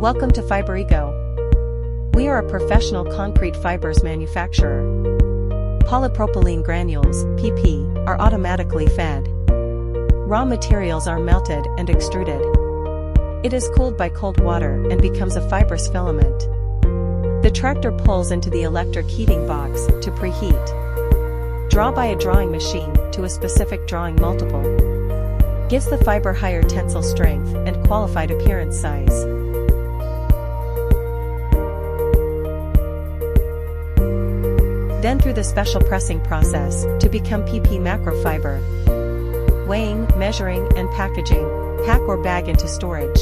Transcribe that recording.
Welcome to Fiberego. We are a professional concrete fibers manufacturer. Polypropylene granules, PP, are automatically fed. Raw materials are melted and extruded. It is cooled by cold water and becomes a fibrous filament. The tractor pulls into the electric heating box to preheat. Draw by a drawing machine to a specific drawing multiple. Gives the fiber higher tensile strength and qualified appearance size. Then through the special pressing process to become PP Macrofiber. Weighing, measuring, and packaging, pack or bag into storage.